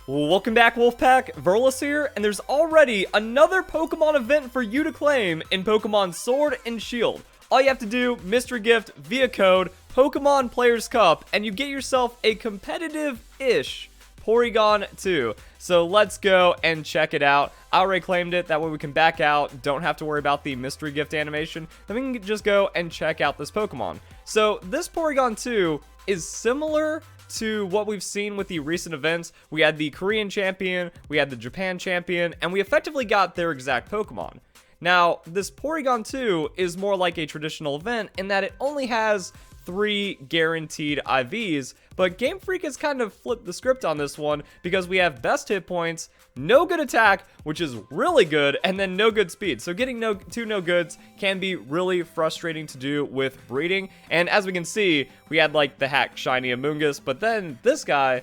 Welcome back, Wolfpack. Verlis here, and there's already another Pokemon event for you to claim in Pokemon Sword and Shield. All you have to do, mystery gift via code Pokemon Players Cup, and you get yourself a competitive-ish Porygon2. So let's go and check it out. I already claimed it, that way we can back out, don't have to worry about the mystery gift animation, then we can just go and check out this Pokemon. So this Porygon2 is similar to what we've seen with the recent events. We had the Korean champion, we had the Japan champion, and we effectively got their exact Pokemon. Now, this Porygon2 is more like a traditional event in that it only has 3 guaranteed IVs, but Game Freak has kind of flipped the script on this one because we have best hit points, no good attack, which is really good, and then no good speed. So getting two no goods can be really frustrating to do with breeding. And as we can see, we had like the hack shiny Amoonguss, but then this guy,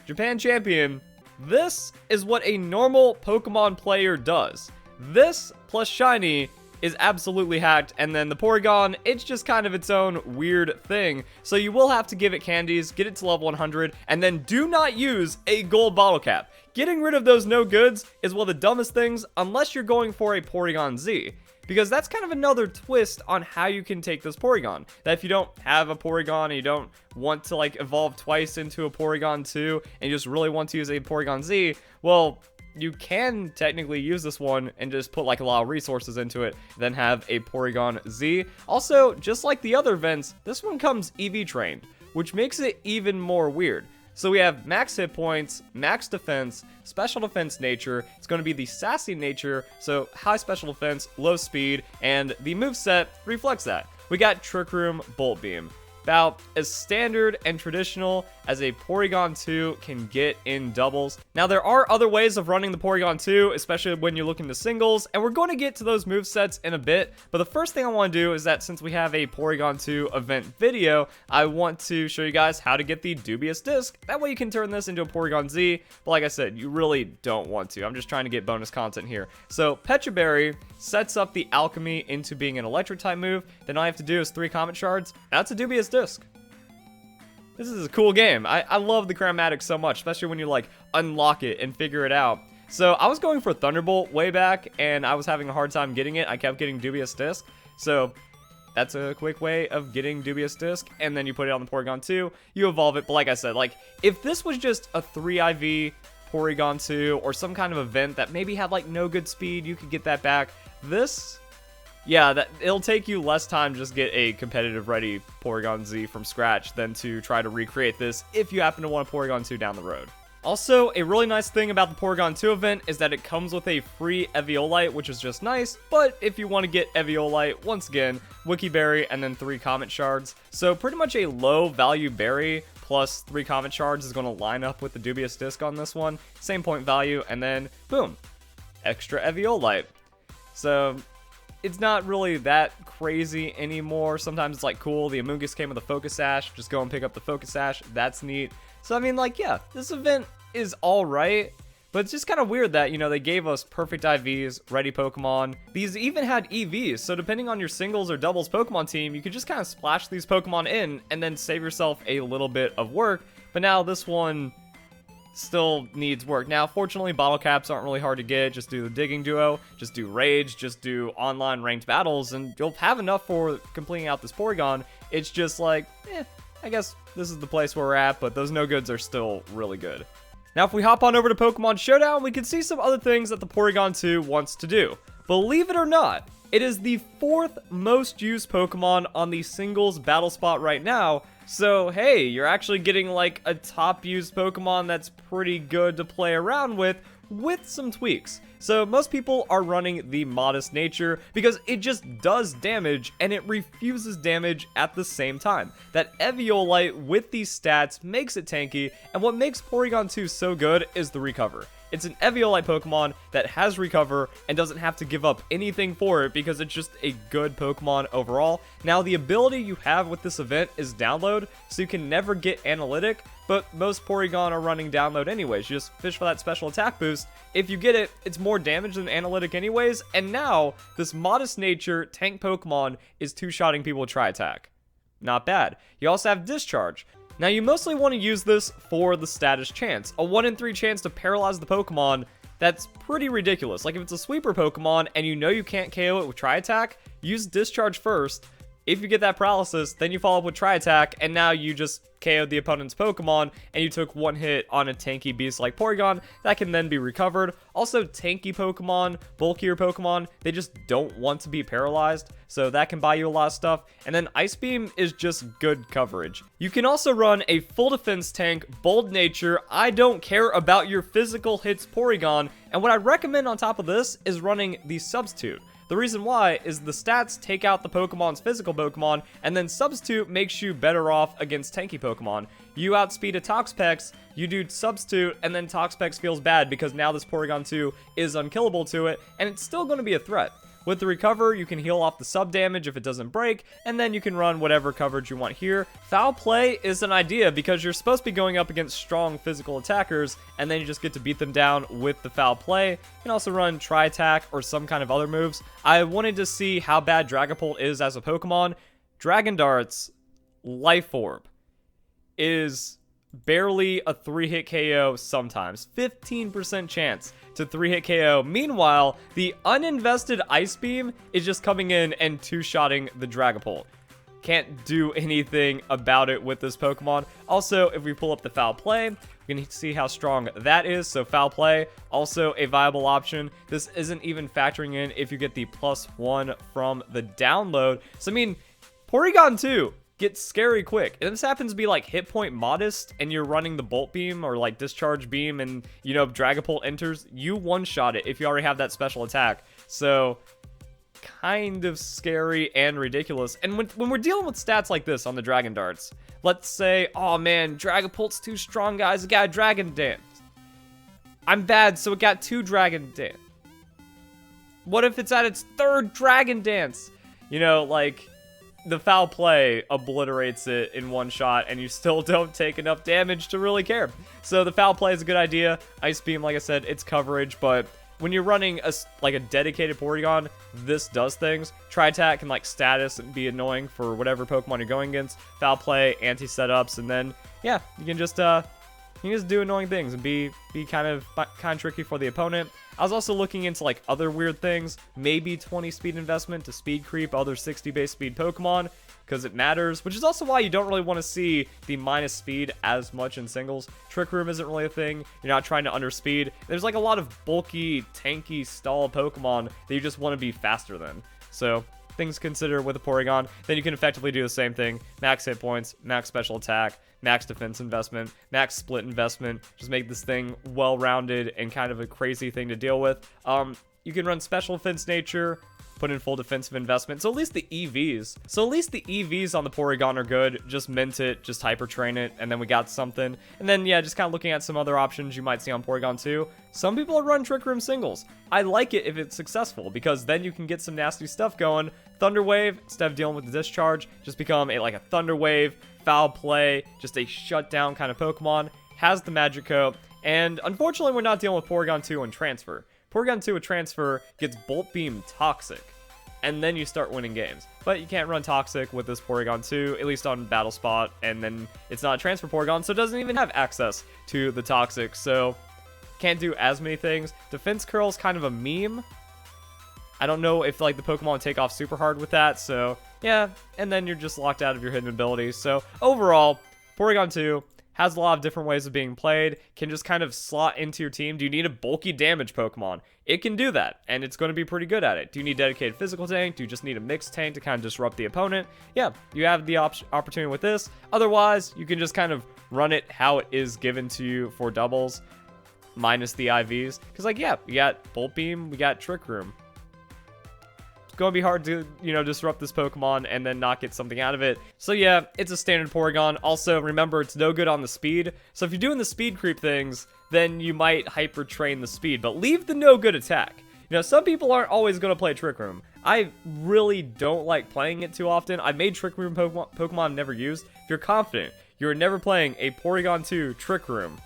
Japan champion, this is what a normal Pokemon player does. This plus shiny is absolutely hacked, and then the Porygon, it's just kind of its own weird thing. So you will have to give it candies, get it to level 100, and then do not use a gold bottle cap. Getting rid of those no goods is one of the dumbest things unless you're going for a Porygon Z, because that's kind of another twist on how you can take this Porygon. That if you don't have a Porygon and you don't want to like evolve twice into a Porygon 2 and you just really want to use a Porygon Z, well, you can technically use this one and just put like a lot of resources into it, then have a Porygon Z. Also, just like the other events, this one comes EV trained, which makes it even more weird. So we have max hit points, max defense, special defense nature. It's going to be the sassy nature, so high special defense, low speed, and the moveset reflects that. We got Trick Room, Bolt Beam. About as standard and traditional as a Porygon 2 can get in doubles. Now, there are other ways of running the Porygon 2, especially when you're looking to singles, and we're going to get to those movesets in a bit, but the first thing I want to do is that since we have a Porygon 2 event video, I want to show you guys how to get the dubious disc. That way you can turn this into a Porygon Z, but like I said, you really don't want to. I'm just trying to get bonus content here. So, Pecha Berry sets up the Alchemy into being an electric type move, then all I have to do is 3 Comet Shards. That's a dubious disc. This is a cool game. I love the Chromatic so much, especially when you like unlock it and figure it out. So I was going for Thunderbolt way back and I was having a hard time getting it. I kept getting dubious disc. So that's a quick way of getting dubious disc, and then you put it on the Porygon 2, you evolve it. But like I said, like if this was just a 3 IV Porygon 2 or some kind of event that maybe had like no good speed, you could get that back. This, yeah, it'll take you less time to just get a competitive ready Porygon Z from scratch than to try to recreate this if you happen to want a Porygon 2 down the road. Also, a really nice thing about the Porygon 2 event is that it comes with a free Eviolite, which is just nice, but if you want to get Eviolite, once again, Wiki Berry and then 3 Comet Shards. So pretty much a low value berry plus 3 Comet Shards is going to line up with the dubious disc on this one. Same point value, and then boom, extra Eviolite. So it's not really that crazy anymore. Sometimes it's like cool, the Amoonguss came with a Focus Sash, just go and pick up the Focus Sash, that's neat. So I mean, like, yeah, this event is alright, but it's just kind of weird that, you know, they gave us perfect IVs, ready Pokemon. These even had EVs, so depending on your singles or doubles Pokemon team, you could just kind of splash these Pokemon in and then save yourself a little bit of work. But now this one still needs work. Now, fortunately, bottle caps aren't really hard to get. Just do the digging duo, just do rage, just do online ranked battles, and you'll have enough for completing out this Porygon. It's just like, I guess this is the place where we're at, but those no goods are still really good. Now, if we hop on over to Pokemon Showdown, we can see some other things that the Porygon 2 wants to do. Believe it or not, it is the 4th most used Pokemon on the singles battle spot right now. So, hey, you're actually getting like a top used Pokemon that's pretty good to play around with some tweaks. So most people are running the Modest Nature because it just does damage and it refuses damage at the same time. That Eviolite with these stats makes it tanky, and what makes Porygon 2 so good is the recover. It's an Eviolite Pokemon that has recover and doesn't have to give up anything for it because it's just a good Pokemon overall. Now, the ability you have with this event is download, so you can never get analytic, but most Porygon are running download anyways. You just fish for that special attack boost. If you get it, it's more damage than analytic anyways, and now this Modest Nature tank Pokemon is two-shotting people with Tri-Attack. Not bad. You also have Discharge. Now, you mostly want to use this for the status chance. A 1 in 3 chance to paralyze the Pokemon, that's pretty ridiculous. Like, if it's a sweeper Pokemon and you know you can't KO it with Tri-Attack, use Discharge first. If you get that paralysis, then you follow up with Tri-Attack, and now you just KO'd the opponent's Pokemon, and you took one hit on a tanky beast like Porygon. That can then be recovered. Also, tanky Pokemon, bulkier Pokemon, they just don't want to be paralyzed, so that can buy you a lot of stuff. And then Ice Beam is just good coverage. You can also run a full defense tank, Bold Nature, I don't care about your physical hits Porygon, and what I recommend on top of this is running the Substitute. The reason why is the stats take out the Pokemon's physical Pokemon, and then Substitute makes you better off against tanky Pokemon. You outspeed a Toxapex, you do Substitute, and then Toxapex feels bad because now this Porygon2 is unkillable to it, and it's still going to be a threat. With the Recover, you can heal off the sub damage if it doesn't break, and then you can run whatever coverage you want here. Foul Play is an idea because you're supposed to be going up against strong physical attackers, and then you just get to beat them down with the Foul Play. You can also run Tri-Attack or some kind of other moves. I wanted to see how bad Dragapult is as a Pokemon. Dragon Dart's Life Orb is barely a 3-hit KO sometimes. 15% chance to 3-hit KO. Meanwhile, the uninvested Ice Beam is just coming in and 2-shotting the Dragapult. Can't do anything about it with this Pokemon. Also, if we pull up the Foul Play, we can see how strong that is. So Foul Play, also a viable option. This isn't even factoring in if you get the +1 from the download. So, I mean, Porygon2 gets scary quick. And this happens to be like hit point modest and you're running the Bolt Beam or like Discharge Beam and, you know, Dragapult enters, you one-shot it if you already have that special attack. So, kind of scary and ridiculous. And when we're dealing with stats like this on the Dragon Darts, let's say, oh man, Dragapult's too strong, guys, it got a Dragon Dance. I'm bad, so it got 2 Dragon Dance. What if it's at its 3rd Dragon Dance? You know, like, the Foul Play obliterates it in one shot, and you still don't take enough damage to really care. So the Foul Play is a good idea. Ice Beam, like I said, it's coverage, but when you're running a dedicated Porygon, this does things. Tri-Attack can like status and be annoying for whatever Pokemon you're going against. Foul Play, anti-setups, and then yeah, you can just do annoying things and be kind of tricky for the opponent. I was also looking into like other weird things, maybe 20 speed investment to speed creep other 60 base speed Pokemon, because it matters, which is also why you don't really want to see the minus speed as much in singles. Trick Room isn't really a thing. You're not trying to underspeed. There's like a lot of bulky, tanky, stall Pokemon that you just want to be faster than. So things to consider with a Porygon. Then you can effectively do the same thing. Max hit points, max special attack, max defense investment, max split investment. Just make this thing well-rounded and kind of a crazy thing to deal with. You can run special defense nature, put in full defensive investment. So at least the EVs on the Porygon are good. Just mint it, just hyper train it, and then we got something. And then yeah, just kind of looking at some other options you might see on Porygon 2. Some people run Trick Room singles. I like it if it's successful because then you can get some nasty stuff going. Thunder Wave, instead of dealing with the Discharge, just become like a Thunder Wave, Foul Play, just a shutdown kind of Pokemon. Has the Magic Coat, and unfortunately we're not dealing with Porygon 2 and Transfer. Porygon 2 with Transfer gets Bolt Beam Toxic, and then you start winning games. But you can't run Toxic with this Porygon 2, at least on Battle Spot, and then it's not a Transfer Porygon, so it doesn't even have access to the Toxic, so can't do as many things. Defense Curl's kind of a meme. I don't know if like the Pokemon take off super hard with that, so yeah, and then you're just locked out of your hidden abilities. So overall, Porygon 2 has a lot of different ways of being played, can just kind of slot into your team. Do you need a bulky damage Pokemon? It can do that, and it's going to be pretty good at it. Do you need dedicated physical tank? Do you just need a mixed tank to kind of disrupt the opponent? Yeah, you have the opportunity with this. Otherwise, you can just kind of run it how it is given to you for doubles, minus the IVs. Because like, yeah, we got Bolt Beam, we got Trick Room. Going to be hard to, you know, disrupt this Pokemon and then not get something out of it. So yeah, it's a standard Porygon. Also, remember, it's no good on the speed. So if you're doing the speed creep things, then you might hyper train the speed, but leave the no good attack. You know, some people aren't always going to play Trick Room. I really don't like playing it too often. I've made Trick Room Pokemon I've never used. If you're confident you're never playing a Porygon 2 Trick Room,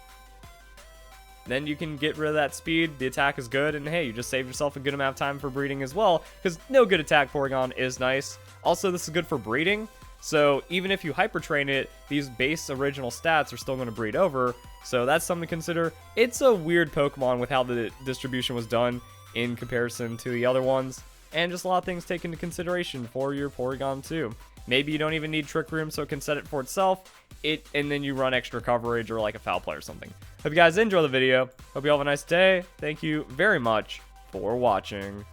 then you can get rid of that speed, the attack is good, and hey, you just saved yourself a good amount of time for breeding as well, because no good attack Porygon is nice. Also, this is good for breeding. So even if you hyper train it, these base original stats are still going to breed over. So that's something to consider. It's a weird Pokemon with how the distribution was done in comparison to the other ones. And just a lot of things taken into consideration for your Porygon2. Maybe you don't even need Trick Room, so it can set it for itself. And then you run extra coverage or like a Foul Play or something. Hope you guys enjoy the video. Hope you all have a nice day. Thank you very much for watching.